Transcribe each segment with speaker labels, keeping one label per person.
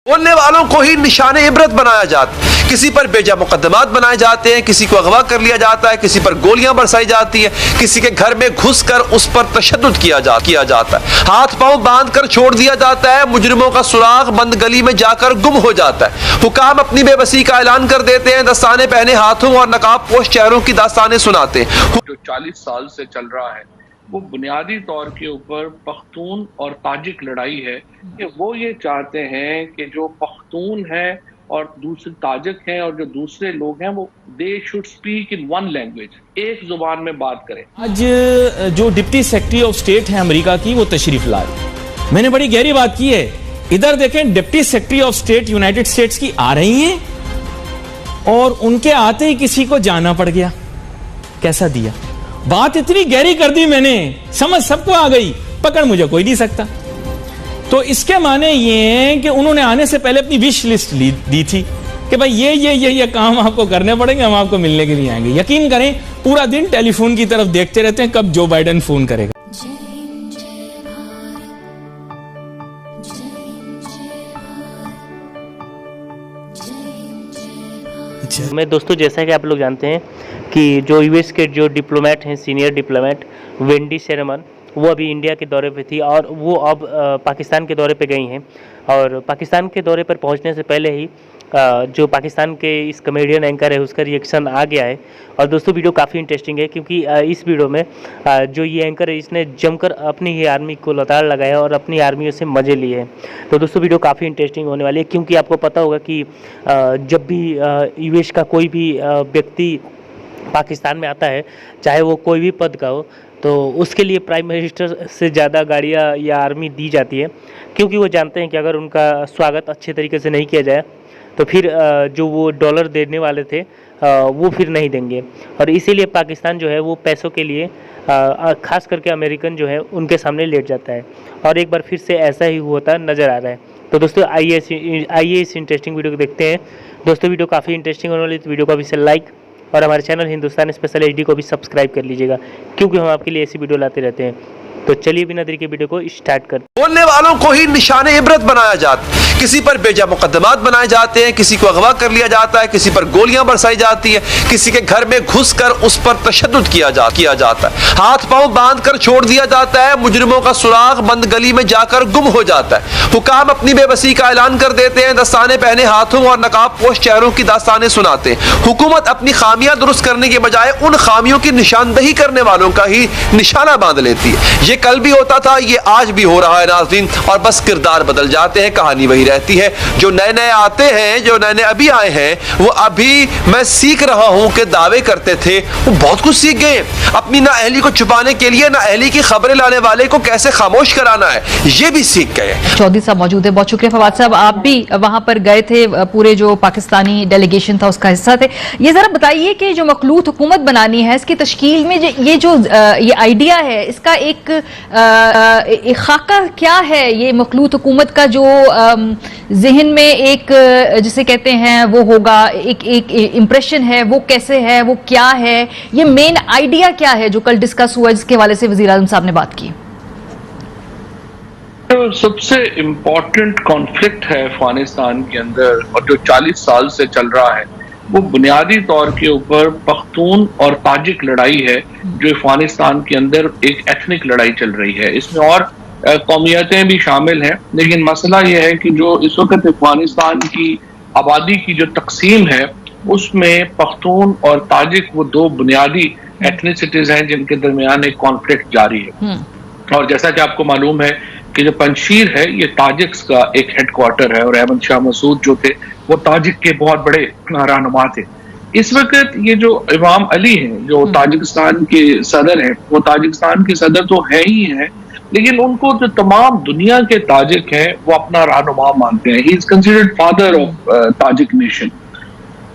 Speaker 1: बोलने वालों को ही निशाने इबरत बनाया जाता है। किसी पर बेजा मुकदमात बनाए जाते हैं, किसी को अगवा कर लिया जाता है, किसी पर गोलियां बरसाई जाती है, किसी के घर में घुसकर उस पर तशद्दुद किया जाता है, हाथ पांव बांध कर छोड़ दिया जाता है, मुजरिमों का सुराग बंद गली में जाकर गुम हो जाता है। हुकाम अपनी बेबसी का ऐलान कर देते हैं, दस्ताने पहने हाथों और नकाब पोश चेहरों की दास्तानें सुनाते हैं।
Speaker 2: जो 40 साल से चल रहा है वो बुनियादी तौर के ऊपर पख्तून और ताजिक लड़ाई है कि वो ये चाहते हैं कि जो पख्तून है और दूसरे ताजिक हैं और जो दूसरे लोग हैं वो they should speak in one language, एक जुबान में बात करें।
Speaker 3: आज जो डिप्टी सेक्रेटरी ऑफ स्टेट है अमेरिका की, वो तशरीफ लाए। मैंने बड़ी गहरी बात की है। इधर देखें, deputy secretary of state United states की आ रही हैं और उनके आते ही किसी को जाना पड़ गया। कैसा दिया? बात इतनी गहरी कर दी मैंने, समझ सबको आ गई, पकड़ मुझे कोई नहीं सकता। तो इसके माने ये हैं कि उन्होंने आने से पहले अपनी विश लिस्ट दी थी कि भाई ये काम आपको करने पड़ेंगे, हम आपको मिलने के लिए आएंगे। यकीन करें, पूरा दिन टेलीफोन की तरफ देखते रहते हैं कब जो बाइडेन फोन करेगा।
Speaker 4: मैं दोस्तों, जैसा कि आप लोग जानते हैं कि जो यूएस के जो डिप्लोमेट हैं, सीनियर डिप्लोमेट वेंडी शेरमन, वो अभी इंडिया के दौरे पे थी और वो अब पाकिस्तान के दौरे पे गई हैं। और पाकिस्तान के दौरे पर पहुंचने से पहले ही जो पाकिस्तान के इस कॉमेडियन एंकर है उसका रिएक्शन आ गया है। और दोस्तों, वीडियो काफ़ी इंटरेस्टिंग है क्योंकि इस वीडियो में जो ये एंकर है इसने जमकर अपनी ही आर्मी को लताड़ लगाया और अपनी आर्मियों से मज़े लिए हैं। तो दोस्तों, वीडियो काफ़ी इंटरेस्टिंग होने वाली है क्योंकि आपको पता होगा कि जब भी यूएस का कोई भी व्यक्ति पाकिस्तान में आता है, चाहे वो कोई भी पद का हो, तो उसके लिए प्राइम मिनिस्टर से ज़्यादा गाड़ियाँ या आर्मी दी जाती है क्योंकि वो जानते हैं कि अगर उनका स्वागत अच्छे तरीके से नहीं किया जाए तो फिर जो वो डॉलर देने वाले थे वो फिर नहीं देंगे। और इसीलिए पाकिस्तान जो है वो पैसों के लिए ख़ास करके अमेरिकन जो है उनके सामने लेट जाता है। और एक बार फिर से ऐसा ही होता नज़र आ रहा है। तो दोस्तों, आइए इस इंटरेस्टिंग वीडियो को देखते हैं। दोस्तों, वीडियो काफ़ी इंटरेस्टिंग होने वाली है, तो वीडियो को अभी से लाइक और हमारे चैनल हिंदुस्तान स्पेशल HD को भी सब्सक्राइब कर लीजिएगा क्योंकि हम आपके लिए ऐसी वीडियो लाते रहते हैं। तो चलिए बिना देरी के वीडियो को स्टार्ट करते।
Speaker 1: बोलने वालों को ही निशाने इबरत बनाया जाता है। किसी पर बेजा मुकदमात बनाए जाते हैं, किसी को अगवा कर लिया जाता है, किसी पर गोलियां बरसाई जाती है, किसी के घर में घुसकर उस पर तशद्दुद किया जाता है, हाथ पांव बांध कर छोड़ दिया जाता है, मुजरिमों का सुराग बंद गली में जाकर गुम हो जाता है। हुकाम अपनी बेबसी का ऐलान कर देते हैं, दस्ताने पहने हाथों और नकाब पोश चेहरों की दास्तानें सुनाते हैं। हुकूमत अपनी खामियां दुरुस्त करने के बजाय उन खामियों की निशानदही करने वालों का ही निशाना बांध लेती है। ये कल भी होता था, ये आज भी हो रहा है नाज़रीन, और बस किरदार बदल जाते हैं, कहानी वही रहती है। जो नए नए आते हैं, जो नए नए अभी आए हैं, वो अभी मैं सीख रहा हूं कि दावे करते थे, वो बहुत कुछ सीख गए। अपनी नाअहली को छुपाने के लिए नाअहली की खबरें लाने वाले को कैसे खामोश कराना है, ये भी सीख गए।
Speaker 5: चौधरी साहब मौजूद है, बहुत शुक्रिया। फवाद साहब, आप भी वहां पर गए थे, पूरे जो पाकिस्तानी डेलीगेशन था उसका हिस्सा थे। ये जरा बताइए कि जो मखलूत हुकूमत बनानी है, इसकी तश्कील में ये आइडिया है, इसका एक खाका क्या है? ये मखलूत हुकूमत का जो जहन में एक जिसे कहते हैं वो होगा, एक इंप्रेशन है, वो कैसे है, वो क्या है, ये मेन आइडिया क्या है जो कल डिस्कस हुआ, जिसके हवाले से वजीर आज़म साहब ने बात की?
Speaker 2: तो सबसे इम्पोर्टेंट कॉन्फ्लिक्ट है अफगानिस्तान के अंदर और जो 40 साल से चल रहा है वो बुनियादी तौर के ऊपर पख्तून और ताजिक लड़ाई है, जो अफगानिस्तान के अंदर एक एथनिक लड़ाई चल रही है। इसमें और कौमियतें भी शामिल हैं, लेकिन मसला यह है कि जो इस वक्त अफगानिस्तान की आबादी की जो तकसीम है उसमें पख्तून और ताजिक वो दो बुनियादी एथनिसिटीज हैं जिनके दरमियान एक कॉन्फ्लिक्ट जारी है। और जैसा कि आपको मालूम है कि जो पंजशीर है ये ताजिक्स का एक हेडक्वार्टर है और अहमद शाह मसूद जो थे वो ताजिक के बहुत बड़े रहनुमा थे। इस वक्त ये जो इमाम अली हैं जो ताजिकिस्तान के सदर हैं, वो ताजिकिस्तान के सदर तो है ही हैं, लेकिन उनको जो तमाम दुनिया के ताजिक हैं वो अपना रहनुमा मानते हैं। He is considered father of Tajik nation.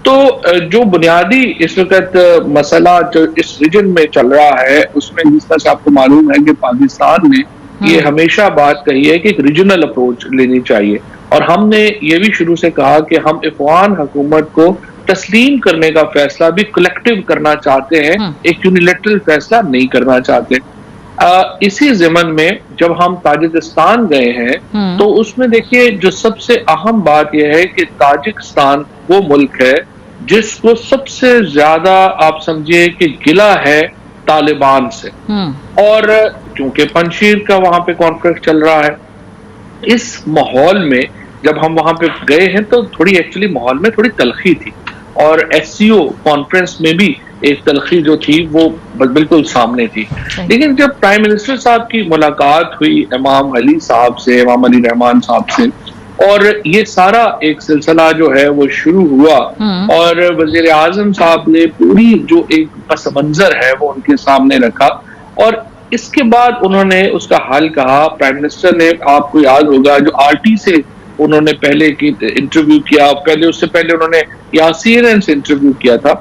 Speaker 2: तो जो बुनियादी इस वक्त मसला जो इस रीजन में चल रहा है उसमें जिस तरह से आपको मालूम है कि पाकिस्तान ने ये हमेशा बात कही है कि एक रीजनल अप्रोच लेनी चाहिए और हमने ये भी शुरू से कहा कि हम अफगान हुकूमत को तस्लीम करने का फैसला भी कलेक्टिव करना चाहते हैं, एक यूनिलैटरल फैसला नहीं करना चाहते। इसी ज़मन में जब हम ताजिकिस्तान गए हैं तो उसमें देखिए जो सबसे अहम बात यह है कि ताजिकिस्तान वो मुल्क है जिसको सबसे ज्यादा आप समझिए कि गिला है तालिबान से, और क्योंकि पंजशीर का वहां पे कॉन्फ्लिक्ट चल रहा है, इस माहौल में जब हम वहां पे गए हैं तो थोड़ी एक्चुअली माहौल में थोड़ी तलखी थी, और SCO कॉन्फ्रेंस में भी एक तलखी जो थी वो बिल्कुल सामने थी। लेकिन जब प्राइम मिनिस्टर साहब की मुलाकात हुई इमाम अली साहब से, इमाम अली रहमान साहब से, और ये सारा एक सिलसिला जो है वो शुरू हुआ, और वजीर आजम साहब ने पूरी जो एक पस मंजर है वो उनके सामने रखा, और इसके बाद उन्होंने उसका हल कहा। प्राइम मिनिस्टर ने, आपको याद होगा, जो RT से उन्होंने पहले की इंटरव्यू किया, उससे पहले उन्होंने यहाँ CNN से इंटरव्यू किया था,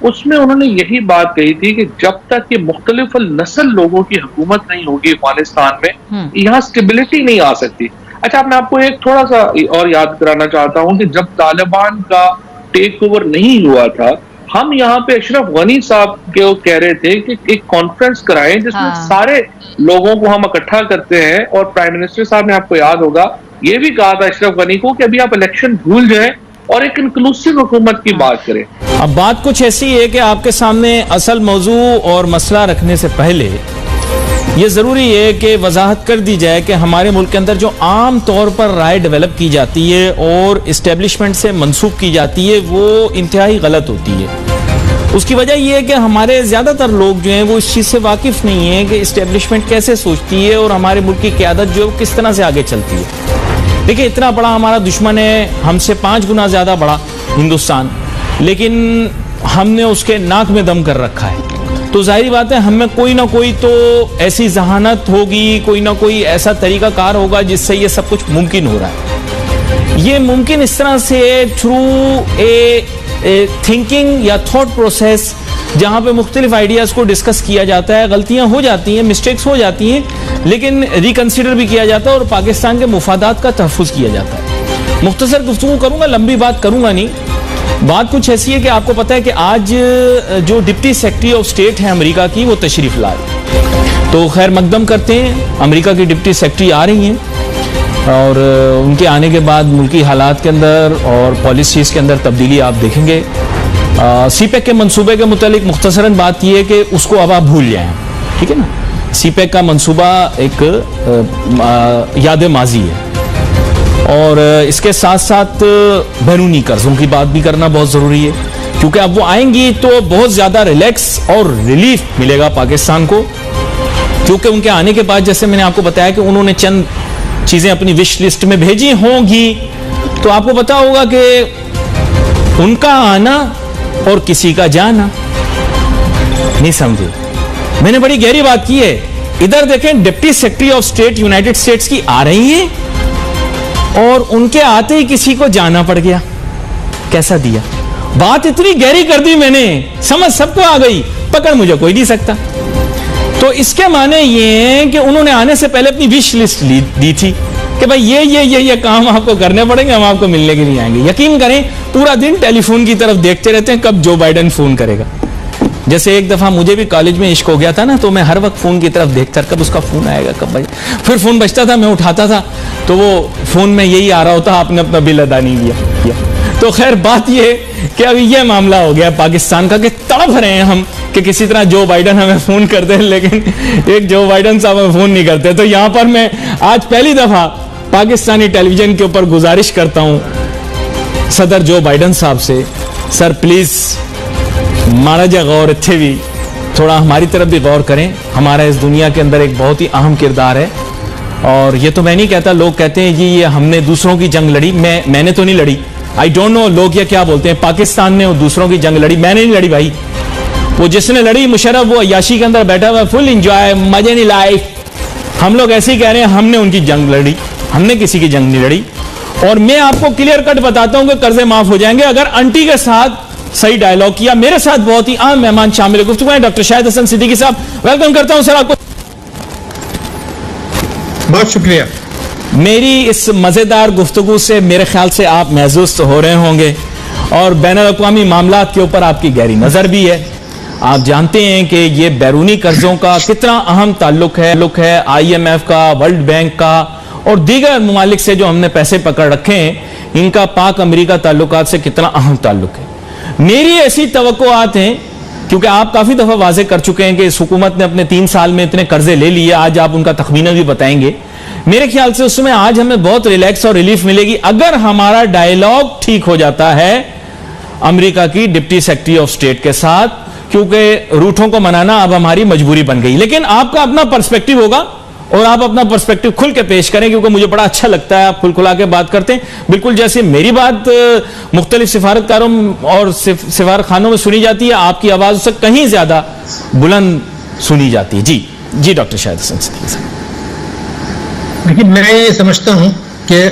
Speaker 2: उसमें उन्होंने यही बात कही थी कि जब तक ये मुख्तलिफ नस्ल लोगों की हुकूमत नहीं होगी अफगानिस्तान में, यहाँ स्टेबिलिटी नहीं आ सकती। अच्छा, मैं आपको एक थोड़ा सा और याद कराना चाहता हूँ कि जब तालिबान का टेक ओवर नहीं हुआ था, हम यहाँ पे अशरफ गनी साहब के कह रहे थे कि एक कॉन्फ्रेंस कराएं जिसमें सारे लोगों को हम इकट्ठा करते हैं, और प्राइम मिनिस्टर साहब ने, आपको याद होगा, ये भी कहा था अशरफ गनी को कि अभी आप इलेक्शन भूल जाएं और एक इंक्लूसिव हुकूमत की बात करें।
Speaker 3: अब बात कुछ ऐसी है कि आपके सामने असल मौजू और मसला रखने से पहले ये जरूरी है कि वजाहत कर दी जाए कि हमारे मुल्क के अंदर जो आम तौर पर राय डेवलप की जाती है और इस्टेब्लिशमेंट से मंसूब की जाती है वो इंतहाई गलत होती है। उसकी वजह यह है कि हमारे ज्यादातर लोग जो हैं वो इस चीज से वाकिफ नहीं है कि इस्टेब्लिशमेंट कैसे सोचती है और हमारे मुल्क की क़यादत जो किस तरह से आगे चलती है। देखिए, इतना बड़ा हमारा दुश्मन है, हमसे 5 गुना ज्यादा बड़ा हिंदुस्तान, लेकिन हमने उसके नाक में दम कर रखा है। तो जाहिर बात है हमें कोई ना कोई तो ऐसी जहानत होगी, कोई ना कोई ऐसा तरीका कार होगा जिससे ये सब कुछ मुमकिन हो रहा है। ये मुमकिन इस तरह से थ्रू ए थिंकिंग या थॉट प्रोसेस जहां पे मुख्तलिफ आइडियाज को डिस्कस किया जाता है, गलतियां हो जाती हैं, मिस्टेक्स हो जाती हैं, लेकिन रिकंसिडर भी किया जाता है और पाकिस्तान के मुफादात का तहफ़्फ़ुज़ किया जाता है। मुख्तसर गुफ्तगू करूंगा, लंबी बात करूंगा नहीं। बात कुछ ऐसी है कि आपको पता है कि आज जो डिप्टी सेक्रेटरी ऑफ स्टेट है अमेरिका की, वो तशरीफ ला रही, तो खैर मकदम करते हैं। अमेरिका की डिप्टी सेक्रेटरी आ रही हैं और उनके आने के बाद मुल्की हालात के अंदर और पॉलिसीज़ के अंदर तब्दीली आप देखेंगे। CPEC के मंसूबे के मुतालिक मुख्तसरन बात यह है कि उसको अब आप भूल जाएं, ठीक है ना। CPEC का मंसूबा एक याद माजी है, और इसके साथ साथ बैरूनी कर्जों की बात भी करना बहुत ज़रूरी है, क्योंकि अब वो आएंगी तो बहुत ज़्यादा रिलैक्स और रिलीफ मिलेगा पाकिस्तान को, क्योंकि उनके आने के बाद जैसे मैंने आपको बताया कि उन्होंने चंद चीज़ें अपनी विश लिस्ट में भेजी होंगी। तो आपको पता होगा कि उनका आना और किसी का जाना, नहीं समझे, मैंने बड़ी गहरी बात की है। इधर देखें, deputy secretary of state United states की आ रही है और उनके आते ही किसी को जाना पड़ गया। कैसा दिया, बात इतनी गहरी कर दी मैंने, समझ सबको आ गई, पकड़ मुझे कोई नहीं सकता। तो इसके माने ये हैं कि उन्होंने आने से पहले अपनी विश लिस्ट दी थी कि भाई ये काम आपको करने पड़ेंगे, हम आपको मिलने के लिए आएंगे। यकीन करें, पूरा दिन टेलीफोन की तरफ देखते रहते हैं कब जो बाइडेन फोन करेगा। जैसे एक दफा मुझे भी कॉलेज में इश्क हो गया था ना, तो मैं हर वक्त फोन की तरफ देखता, कब उसका फोन आएगा, कब बजे। फिर फोन बजता था, मैं उठाता था, तो वो फोन में यही आ रहा होता, आपने अपना बिल अदा नहीं किया। तो खैर बात ये कि अभी ये मामला हो गया पाकिस्तान का कि तड़प रहे हैं हम कि किसी तरह जो बाइडेन हमें फोन करते हैं, लेकिन एक जो बाइडेन साहब हमें फोन नहीं करते। तो यहां पर मैं आज पहली दफा पाकिस्तानी टेलीविजन के ऊपर गुजारिश करता हूं सदर जो बाइडेन साहब से, सर प्लीज मारा जा गौर, इत्थे भी थोड़ा हमारी तरफ भी गौर करें। हमारा इस दुनिया के अंदर एक बहुत ही अहम किरदार है, और ये तो मैं नहीं कहता, लोग कहते हैं जी ये हमने दूसरों की जंग लड़ी, मैंने तो नहीं लड़ी। आई डोंट नो लोग ये क्या बोलते हैं, पाकिस्तान ने दूसरों की जंग लड़ी, मैंने नहीं लड़ी भाई। वो जिसने लड़ी मुशर्रफ, वो अय्याशी के अंदर बैठा हुआ, फुल एंजॉय, मजे नहीं लाइफ। हम लोग ऐसे ही कह रहे हैं हमने उनकी जंग लड़ी, हमने किसी की जंग नहीं लड़ी। और मैं आपको क्लियर कट बताता हूं कि कर्जे माफ हो जाएंगे अगर आंटी के साथ सही डायलॉग किया। मेरे साथ बहुत ही अहम मेहमान शामिल है गुफ्तगू में, डॉक्टर शाहिद हसन सिद्दीकी साहब, वेलकम करता हूं सर आपको।
Speaker 6: बहुत शुक्रिया।
Speaker 3: मेरी इस मजेदार गुफ्तगू से मेरे ख्याल से आप महसूस हो रहे होंगे, और बैनुल अक़वामी मामलात के ऊपर आपकी गहरी नजर भी है, आप जानते हैं कि ये बैरूनी कर्जों का कितना अहम ताल्लुक है IMF का, वर्ल्ड बैंक का और दीगर ममालिक से जो हमने पैसे पकड़ रखे हैं, इनका पाक अमेरिका ताल्लुकात से कितना अहम ताल्लुक है। मेरी ऐसी तवक्कुआत हैं, क्योंकि आप काफी दफा वाजे कर चुके हैं कि इस हुकूमत ने अपने 3 साल में इतने कर्जे ले लिए, आज आप उनका तखमीना भी बताएंगे। मेरे ख्याल से उसमें आज हमें बहुत रिलैक्स और रिलीफ मिलेगी अगर हमारा डायलॉग ठीक हो जाता है अमेरिका की डिप्टी सेक्रेटरी ऑफ स्टेट के साथ, क्योंकि रूठों को मनाना अब हमारी मजबूरी बन गई। लेकिन आपका अपना पर्सपेक्टिव होगा और आप अपना पर्सपेक्टिव खुल के पेश करें, क्योंकि मुझे बड़ा अच्छा लगता है आप खुलखुला के बात करते हैं। बिल्कुल जैसे मेरी बात मुख्तलिफ सिफारतकारों और सिफारत खानों में सुनी जाती है, आपकी आवाज उससे कहीं ज्यादा बुलंद सुनी जाती है। जी डॉक्टर शाहिद हसन सिद्दीकी साहब।
Speaker 6: लेकिन मैं ये समझता हूँ कि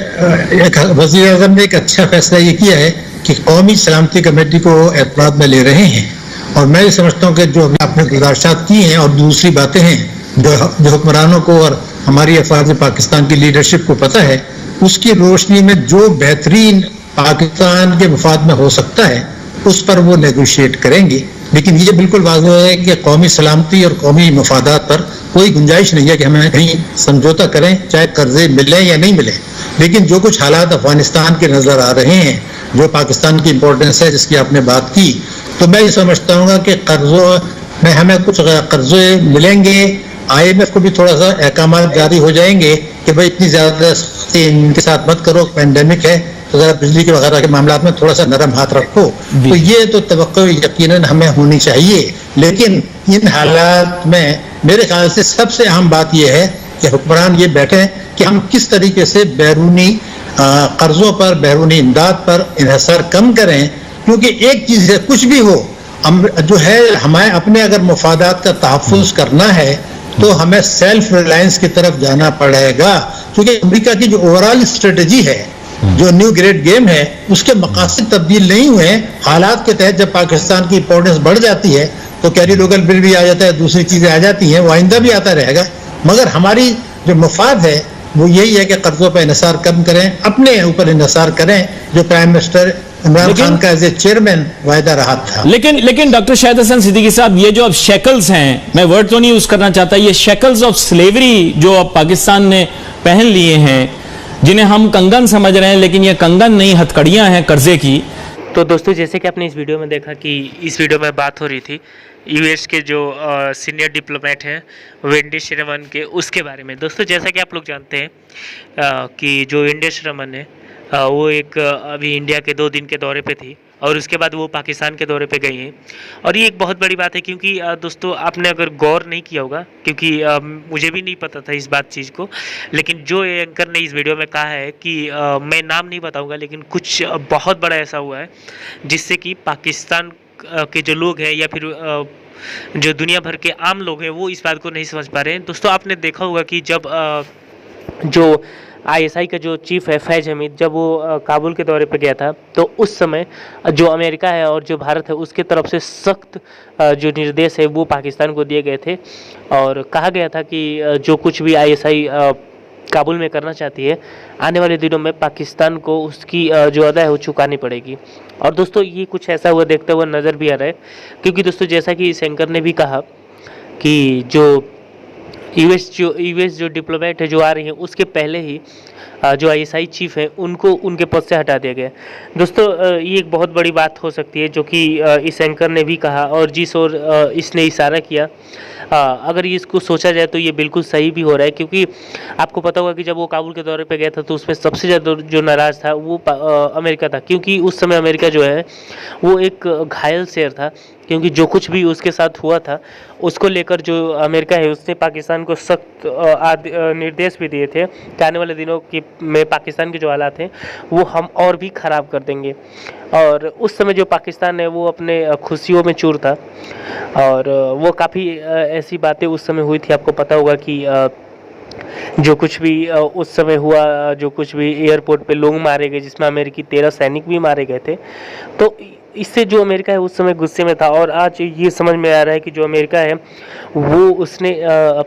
Speaker 6: वज़ीर आज़म ने एक अच्छा फैसला ये किया है कि कौमी सलामती कमेटी को एतमाद में ले रहे हैं, और मैं ये समझता हूँ कि जो आपने गुज़ारिशात की हैं और दूसरी बातें हैं जो हुक्मरानों को और हमारी अफवाज पाकिस्तान की लीडरशिप को पता है, उसकी रोशनी में जो बेहतरीन पाकिस्तान के मफाद में हो सकता है उस पर वो नेगोशिएट करेंगे। लेकिन ये बिल्कुल वाज़ेह है कि कौमी सलामती और कौमी मफादात पर कोई गुंजाइश नहीं है कि हमें कहीं समझौता करें, चाहे कर्जे मिलें या नहीं मिले। लेकिन जो कुछ हालात अफगानिस्तान के नज़र आ रहे हैं, जो पाकिस्तान की इम्पोर्टेंस है जिसकी आपने बात की, तो मैं ये समझता हूँ कि कर्जों में हमें कुछ कर्जे मिलेंगे, IMF को भी थोड़ा सा अहकाम जारी हो जाएंगे कि भाई इतनी ज़्यादा इनके साथ मत करो, पेंडेमिक है, तो ज़रा बिजली के वगैरह के मामला में थोड़ा सा नरम हाथ रखो। तो ये तो तवक्को यकीनन हमें होनी चाहिए। लेकिन इन हालात में मेरे ख्याल से सबसे अहम बात यह है कि हुक्मरान ये बैठे कि हम किस तरीके से बैरूनी कर्जों पर, बैरूनी इमदाद पर इन्हिसार कम करें। क्योंकि एक चीज़ है, कुछ भी हो जो है, हमें अपने अगर मफादात का तहफ़्फ़ुज़ करना है तो हमें सेल्फ रिलायंस की तरफ जाना पड़ेगा। क्योंकि अमेरिका की जो ओवरऑल स्ट्रेटजी है, जो न्यू ग्रेट गेम है, उसके मकासद तब्दील नहीं हुए हैं। हालात के तहत जब पाकिस्तान की इंपॉर्टेंस बढ़ जाती है तो कैरी लोकल बिल भी आ जाता है, दूसरी चीज़ें आ जाती हैं, वो आइंदा भी आता रहेगा। मगर हमारी जो मफाद है वो यही है कि कर्जों पर इन्हिसार कम करें, अपने ऊपर इन्हिसार करें, जो प्राइम मिनिस्टर इमरान खान का एज ए चेयरमैन वायदा रहा था।
Speaker 3: लेकिन डॉक्टर शाहिद हसन सिद्दीकी साहब, ये जो अब शेकल्स हैं, मैं वर्ड तो नहीं यूज करना चाहता, ये शेकल्स ऑफ स्लेवरी जो अब पाकिस्तान ने पहन लिए हैं, जिन्हें हम कंगन समझ रहे हैं, लेकिन ये कंगन नहीं, हथकड़ियां हैं कर्जे की।
Speaker 4: तो दोस्तों, जैसे कि आपने इस वीडियो में देखा कि इस वीडियो में बात हो रही थी US के जो सीनियर डिप्लोमेट हैं वेंडी शेरमन के, उसके बारे में। दोस्तों, जैसा कि आप लोग जानते हैं कि जो वेंडी शेरमन है वो एक अभी इंडिया के 2 दिन के दौरे पे थी और उसके बाद वो पाकिस्तान के दौरे पे गई हैं। और ये एक बहुत बड़ी बात है, क्योंकि दोस्तों आपने अगर गौर नहीं किया होगा, क्योंकि मुझे भी नहीं पता था इस चीज़ को, लेकिन जो एंकर ने इस वीडियो में कहा है कि मैं नाम नहीं बताऊंगा, लेकिन कुछ बहुत बड़ा ऐसा हुआ है जिससे कि पाकिस्तान के जो लोग हैं या फिर जो दुनिया भर के आम लोग हैं वो इस बात को नहीं समझ पा रहे हैं। दोस्तों, आपने देखा होगा कि जब जो ISI का जो चीफ है फैज हमीद, जब वो काबुल के दौरे पे गया था, तो उस समय जो अमेरिका है और जो भारत है उसके तरफ से सख्त जो निर्देश है वो पाकिस्तान को दिए गए थे और कहा गया था कि जो कुछ भी ISI काबुल में करना चाहती है, आने वाले दिनों में पाकिस्तान को उसकी जो अदा है वो चुकानी पड़ेगी। और दोस्तों, ये कुछ ऐसा हुआ देखते हुए नज़र भी आ रहा है, क्योंकि दोस्तों जैसा कि इस एंकर ने भी कहा कि जो यूएस जो डिप्लोमेट है जो आ रही हैं, उसके पहले ही जो ISI चीफ है उनको उनके पद से हटा दिया गया। दोस्तों, ये एक बहुत बड़ी बात हो सकती है जो कि इस एंकर ने भी कहा और जिस ओर इसने इशारा किया, अगर इसको सोचा जाए तो ये बिल्कुल सही भी हो रहा है। क्योंकि आपको पता होगा कि जब वो काबुल के दौरे पे गया था तो उसमें सबसे ज़्यादा जो नाराज़ था वो अमेरिका था, क्योंकि उस समय अमेरिका जो है वो एक घायल शेर था, क्योंकि जो कुछ भी उसके साथ हुआ था उसको लेकर जो अमेरिका है उसने पाकिस्तान को सख्त निर्देश भी दिए थे कि आने वाले दिनों में पाकिस्तान के जो हालात हैं वो हम और भी ख़राब कर देंगे। और उस समय जो पाकिस्तान है वो अपने खुशियों में चूर था और वो काफ़ी ऐसी बातें उस समय हुई थी। आपको पता होगा कि जो कुछ भी उस समय हुआ, जो कुछ भी एयरपोर्ट पे लोग मारे गए, जिसमें अमेरिकी 13 सैनिक भी मारे गए थे। तो इससे जो अमेरिका है उस समय गुस्से में था और आज ये समझ में आ रहा है कि जो अमेरिका है वो उसने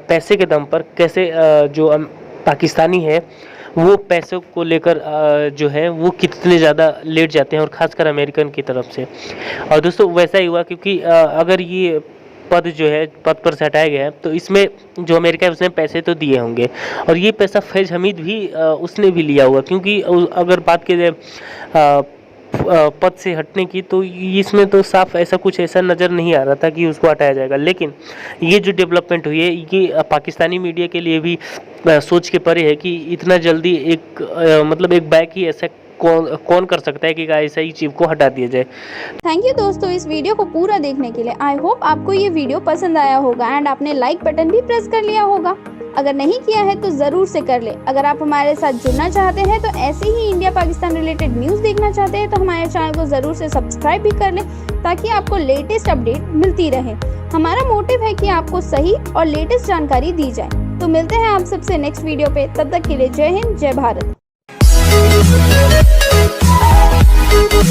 Speaker 4: पैसे के दम पर कैसे जो पाकिस्तानी है वो पैसों को लेकर जो है वो कितने ज़्यादा लेट जाते हैं, और ख़ासकर अमेरिकन की तरफ से। और दोस्तों, वैसा ही हुआ, क्योंकि अगर ये पद जो है पद पर से हटाया गया है, तो इसमें जो अमेरिका है उसने पैसे तो दिए होंगे और ये पैसा फैज हमीद भी उसने भी लिया हुआ, क्योंकि अगर बात की जाए पद से हटने की तो इसमें तो साफ ऐसा नज़र नहीं आ रहा था कि उसको हटाया जाएगा। लेकिन ये जो डेवलपमेंट हुई है ये पाकिस्तानी मीडिया के लिए भी सोच के परे है कि इतना जल्दी एक बैक ही ऐसा कौन कर सकता है कि ऐसा ही चीफ को हटा दिया जाए।
Speaker 7: थैंक यू दोस्तों इस वीडियो को पूरा देखने के लिए। आई होप आपको ये वीडियो पसंद आया होगा एंड आपने लाइक बटन भी प्रेस कर लिया होगा। अगर नहीं किया है तो जरूर से कर ले। अगर आप हमारे साथ जुड़ना चाहते हैं तो ऐसे ही इंडिया पाकिस्तान रिलेटेड न्यूज़ देखना चाहते हैं तो हमारे चैनल को जरूर से सब्सक्राइब भी कर लें ताकि आपको लेटेस्ट अपडेट मिलती रहे। हमारा मोटिव है कि आपको सही और लेटेस्ट जानकारी दी जाए। तो मिलते हैं आप सबसे नेक्स्ट वीडियो पे, तब तक के लिए जय हिंद जय भारत।